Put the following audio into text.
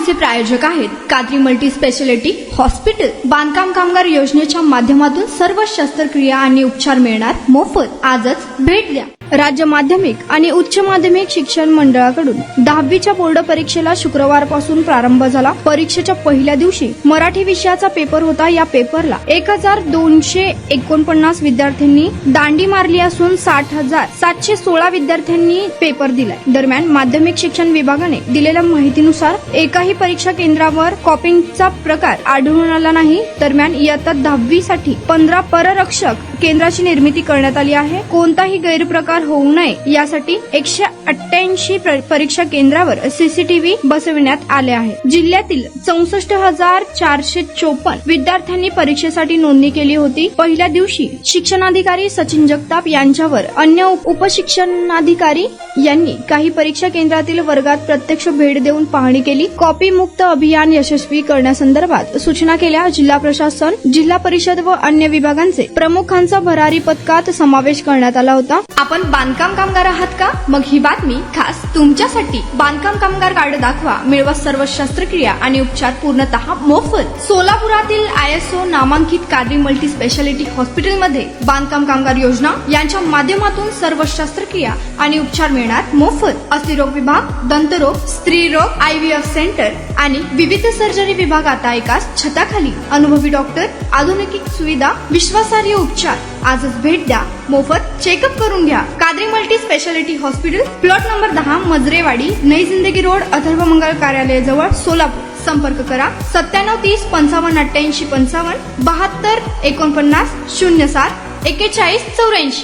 बातमीचे प्रायोजक आहेत Qadri multi speciality hospital. बांधकाम कामगार योजनेच्या माध्यमातून सर्व शस्त्रक्रिया आणि उपचार मिळणार मोफत। आजच भेट द्या। राज्य माध्यमिक आणि उच्च माध्यमिक शिक्षण मंडळाकडून 10वीच्या बोर्ड परीक्षेला शुक्रवारपासून प्रारंभ झाला। परीक्षेच्या पहिल्या दिवशी मराठी विषयाचा पेपर होता। या पेपरला 1249 विद्यार्थ्यांनी दांडी मारली असून 60,716 विद्यार्थ्यांनी पेपर दिलाय। दरम्यान माध्यमिक शिक्षण विभागाने दिलेल्या माहितीनुसार एकाही परीक्षा केंद्रावर कॉपिंगचा प्रकार आढळून आला नाही। दरम्यान इयत्ता 10वी साठी 15 पररक्षक केंद्राची निर्मिती करण्यात आली आहे। कोणताही गैरप्रकार होऊ नये यासाठी 188 परीक्षा केंद्रावर सीसीटीव्ही बसविण्यात आले आहे। जिल्ह्यातील 64,454 विद्यार्थ्यांनी परीक्षेसाठी नोंदणी केली होती। पहिल्या दिवशी शिक्षणाधिकारी सचिन जगताप यांच्यावर अन्य उपशिक्षणाधिकारी यांनी काही परीक्षा केंद्रातील वर्गात प्रत्यक्ष भेट देऊन पाहणी केली। कॉपी मुक्त अभियान यशस्वी करण्यासंदर्भात सूचना केल्या। जिल्हा प्रशासन, जिल्हा परिषद व अन्य विभागांचे प्रमुखांचा भरारी पथकात समावेश करण्यात आला होता। आपण बांधकाम कामगार आहात का? मग ही बातमी खास तुमच्यासाठी। बांधकाम कामगार कार्ड दाखवा, मिळवा सर्व शस्त्रक्रिया आणि उपचार पूर्णतः मोफत। सोलापुरातील ISO नामांकित कादरी मल्टी स्पेशालिटी हॉस्पिटलमध्ये बांधकाम कामगार योजना यांच्या माध्यमातून सर्व शस्त्रक्रिया आणि उपचार मिळणार मोफत। अस्थिरोग विभाग, दंतरोग, स्त्रीरोग, IVF सेंटर आणि विविध सर्जरी विभाग आता एकाच छताखाली। अनुभवी डॉक्टर, आधुनिक सुविधा, विश्वासार्ह उपचार। आजच भेट द्या, मोफत चेकअप करून घ्या। Qadri multi speciality hospital, plot number 10, Majrewadi, नई जिंदगी रोड, अथर्व मंगल कार्यालयाजवळ, सोलापूर। संपर्क करा 97 30 55 88 55 72 49 07 41 84।